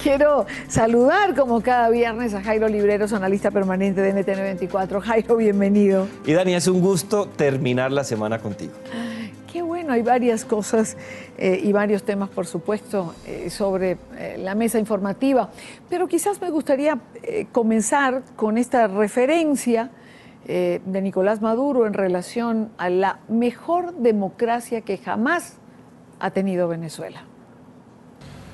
Quiero saludar como cada viernes a Jairo Libreros, analista permanente de NTN 24. Jairo, bienvenido. Y Dani, es un gusto terminar la semana contigo. Qué bueno, hay varias cosas y varios temas, por supuesto, sobre la mesa informativa. Pero quizás me gustaría comenzar con esta referencia de Nicolás Maduro en relación a la mejor democracia que jamás ha tenido Venezuela.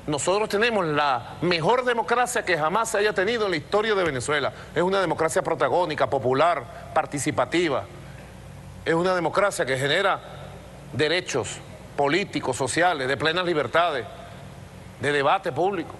Nosotros tenemos la mejor democracia que jamás se haya tenido en la historia de Venezuela. Es una democracia protagónica, popular, participativa. Es una democracia que genera derechos políticos, sociales, de plenas libertades, de debate público.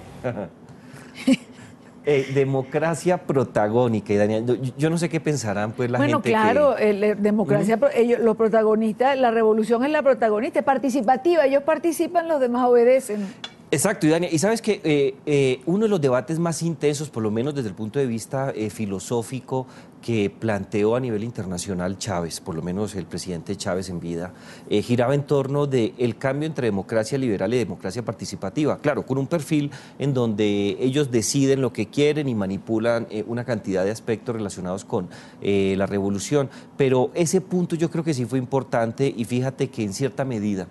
Democracia protagónica. Y Daniel, yo no sé qué pensarán pues la gente. Bueno, claro, democracia, ellos, los protagonistas, la revolución es la protagonista, es participativa, ellos participan, los demás obedecen. Exacto, y Dani, y sabes que uno de los debates más intensos, por lo menos desde el punto de vista filosófico, que planteó a nivel internacional Chávez, por lo menos el presidente Chávez en vida, giraba en torno del cambio entre democracia liberal y democracia participativa. Claro, con un perfil en donde ellos deciden lo que quieren y manipulan una cantidad de aspectos relacionados con la revolución. Pero ese punto yo creo que sí fue importante y fíjate que en cierta medida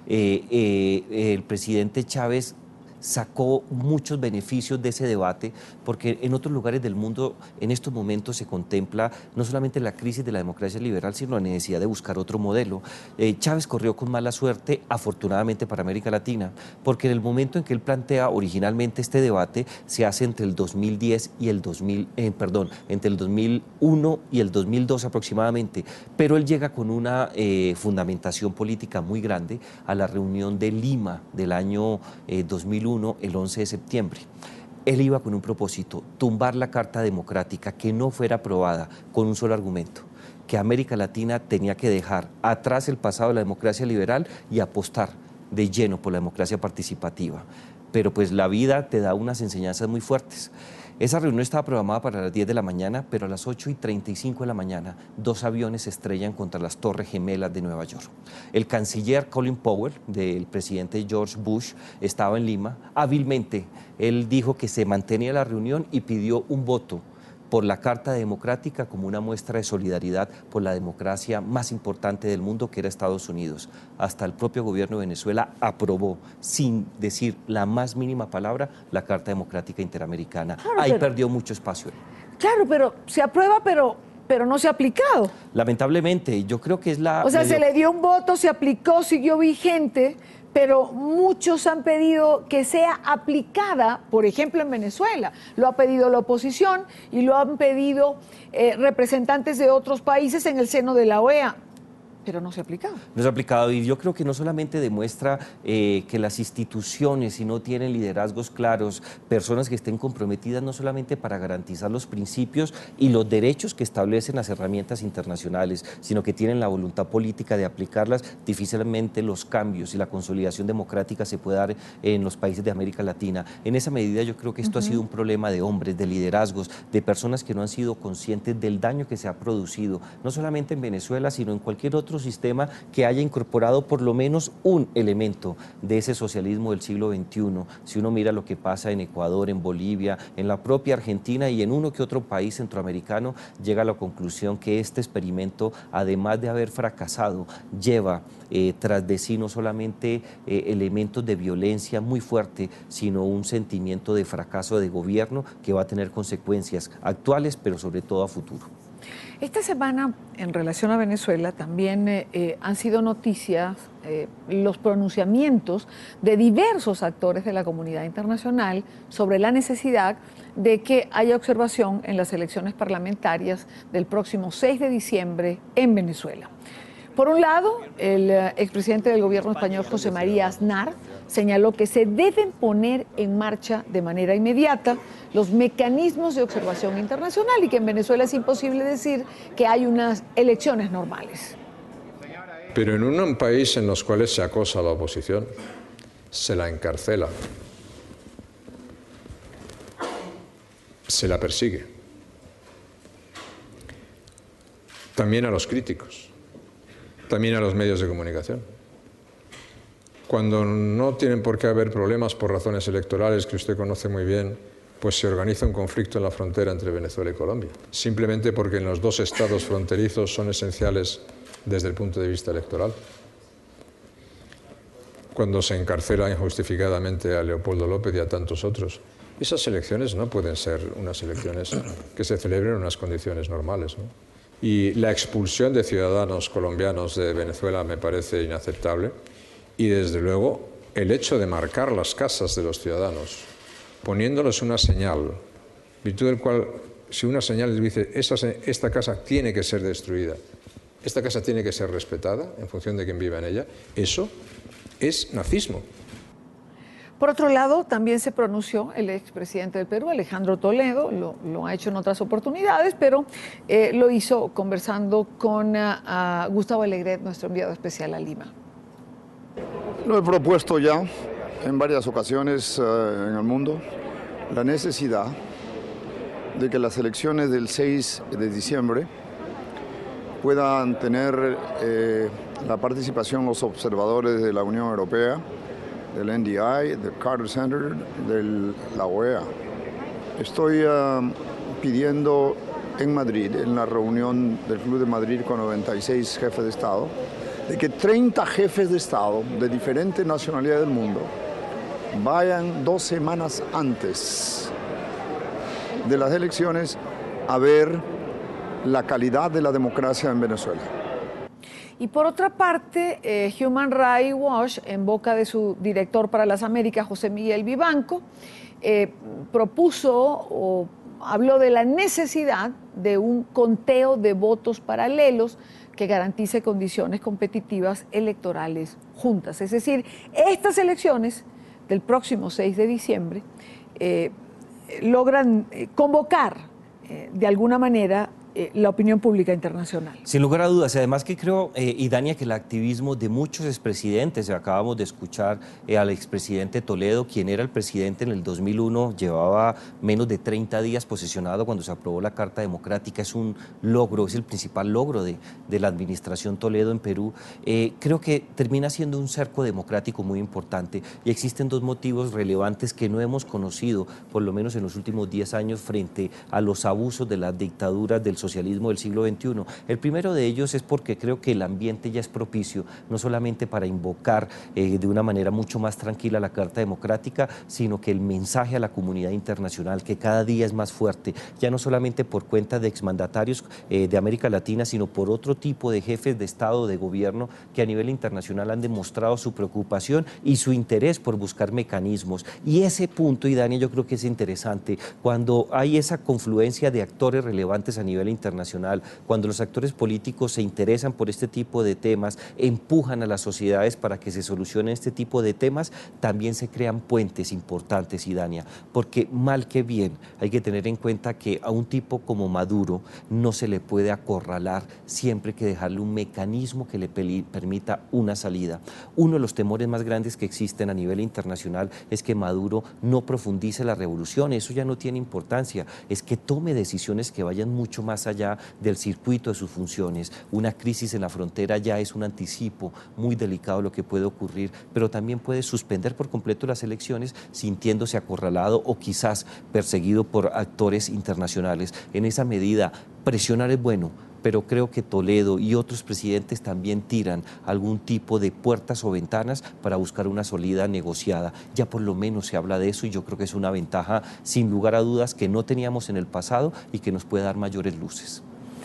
el presidente Chávez sacó muchos beneficios de ese debate, porque en otros lugares del mundo en estos momentos se contempla no solamente la crisis de la democracia liberal, sino la necesidad de buscar otro modelo. Chávez corrió con mala suerte, afortunadamente para América Latina, porque en el momento en que él plantea originalmente este debate, se hace entre el 2010 y el entre el 2001 y el 2002 aproximadamente, pero él llega con una fundamentación política muy grande a la reunión de Lima del año 2001, el 11 de septiembre. Él iba con un propósito: tumbar la Carta Democrática, que no fuera aprobada, con un solo argumento: que América Latina tenía que dejar atrás el pasado de la democracia liberal y apostar de lleno por la democracia participativa. Pero pues la vida te da unas enseñanzas muy fuertes. Esa reunión estaba programada para las 10 de la mañana, pero a las 8:35 de la mañana, 2 aviones se estrellan contra las Torres Gemelas de Nueva York. El canciller Colin Powell, del presidente George Bush, estaba en Lima. Hábilmente, él dijo que se mantenía la reunión y pidió un voto por la Carta Democrática como una muestra de solidaridad por la democracia más importante del mundo, que era Estados Unidos. Hasta el propio gobierno de Venezuela aprobó, sin decir la más mínima palabra, la Carta Democrática Interamericana. Claro, ahí perdió mucho espacio. Claro, pero se aprueba, pero no se ha aplicado. Lamentablemente, yo creo que es la... O sea, se le dio un voto, se aplicó, siguió vigente, pero muchos han pedido que sea aplicada, por ejemplo, en Venezuela. Lo ha pedido la oposición y lo han pedido representantes de otros países en el seno de la OEA. Pero no se ha aplicado. No se ha aplicado, y yo creo que no solamente demuestra que las instituciones, si no tienen liderazgos claros, personas que estén comprometidas no solamente para garantizar los principios y los derechos que establecen las herramientas internacionales, sino que tienen la voluntad política de aplicarlas. Difícilmente los cambios y la consolidación democrática se puede dar en los países de América Latina. En esa medida yo creo que esto ha sido un problema de hombres, de liderazgos, de personas que no han sido conscientes del daño que se ha producido, no solamente en Venezuela, sino en cualquier otro sistema que haya incorporado por lo menos un elemento de ese socialismo del siglo XXI. Si uno mira lo que pasa en Ecuador, en Bolivia, en la propia Argentina y en uno que otro país centroamericano, llega a la conclusión que este experimento, además de haber fracasado, lleva tras de sí no solamente elementos de violencia muy fuerte, sino un sentimiento de fracaso de gobierno que va a tener consecuencias actuales, pero sobre todo a futuro. Esta semana, en relación a Venezuela, también han sido noticias los pronunciamientos de diversos actores de la comunidad internacional sobre la necesidad de que haya observación en las elecciones parlamentarias del próximo 6 de diciembre en Venezuela. Por un lado, el expresidente del gobierno español, José María Aznar, señaló que se deben poner en marcha de manera inmediata los mecanismos de observación internacional y que en Venezuela es imposible decir que hay unas elecciones normales. Pero en un país en los cuales se acosa a la oposición, se la encarcela, se la persigue, también a los críticos, también a los medios de comunicación. Cuando no tienen por qué haber problemas por razones electorales que usted conoce muy bien, pues se organiza un conflicto en la frontera entre Venezuela y Colombia, simplemente porque en los dos estados fronterizos son esenciales desde el punto de vista electoral. Cuando se encarcela injustificadamente a Leopoldo López y a tantos otros, esas elecciones no pueden ser unas elecciones que se celebren en unas condiciones normales, ¿no? Y la expulsión de ciudadanos colombianos de Venezuela me parece inaceptable. Y desde luego el hecho de marcar las casas de los ciudadanos, poniéndoles una señal, virtud del cual, si una señal les dice esta casa tiene que ser destruida, esta casa tiene que ser respetada en función de quien viva en ella, eso es nazismo. Por otro lado, también se pronunció el expresidente del Perú, Alejandro Toledo, lo ha hecho en otras oportunidades, pero lo hizo conversando con Gustavo Alegret, nuestro enviado especial a Lima. Lo he propuesto ya en varias ocasiones en el mundo, la necesidad de que las elecciones del 6 de diciembre puedan tener la participación los observadores de la Unión Europea, del NDI, del Carter Center, de la OEA. Estoy pidiendo en Madrid, en la reunión del Club de Madrid con 96 jefes de Estado, de que 30 jefes de Estado de diferentes nacionalidades del mundo vayan 2 semanas antes de las elecciones a ver la calidad de la democracia en Venezuela. Y por otra parte, Human Rights Watch, en boca de su director para las Américas, José Miguel Vivanco, propuso o habló de la necesidad de un conteo de votos paralelos que garantice condiciones competitivas electorales juntas. Es decir, estas elecciones del próximo 6 de diciembre logran convocar de alguna manera la opinión pública internacional. Sin lugar a dudas, además que creo, Idania, que el activismo de muchos expresidentes, acabamos de escuchar al expresidente Toledo, quien era el presidente en el 2001, llevaba menos de 30 días posesionado cuando se aprobó la Carta Democrática, es un logro, es el principal logro de la administración Toledo en Perú. Creo que termina siendo un cerco democrático muy importante y existen 2 motivos relevantes que no hemos conocido, por lo menos en los últimos 10 años, frente a los abusos de las dictaduras del socialismo del siglo XXI. El primero de ellos es porque creo que el ambiente ya es propicio, no solamente para invocar de una manera mucho más tranquila la Carta Democrática, sino que el mensaje a la comunidad internacional, que cada día es más fuerte, ya no solamente por cuenta de exmandatarios de América Latina, sino por otro tipo de jefes de Estado o de gobierno que a nivel internacional han demostrado su preocupación y su interés por buscar mecanismos. Y ese punto, y Dani, yo creo que es interesante, cuando hay esa confluencia de actores relevantes a nivel internacional, cuando los actores políticos se interesan por este tipo de temas, empujan a las sociedades para que se solucionen este tipo de temas, también se crean puentes importantes, Idania, porque mal que bien hay que tener en cuenta que a un tipo como Maduro no se le puede acorralar, siempre hay que dejarle un mecanismo que le permita una salida. Uno de los temores más grandes que existen a nivel internacional es que Maduro no profundice la revolución, eso ya no tiene importancia, es que tome decisiones que vayan mucho más allá del circuito de sus funciones. Una crisis en la frontera ya es un anticipo muy delicado de lo que puede ocurrir, pero también puede suspender por completo las elecciones sintiéndose acorralado o quizás perseguido por actores internacionales. En esa medida, presionar es bueno, pero creo que Toledo y otros presidentes también tiran algún tipo de puertas o ventanas para buscar una salida negociada. Ya por lo menos se habla de eso y yo creo que es una ventaja sin lugar a dudas que no teníamos en el pasado y que nos puede dar mayores luces.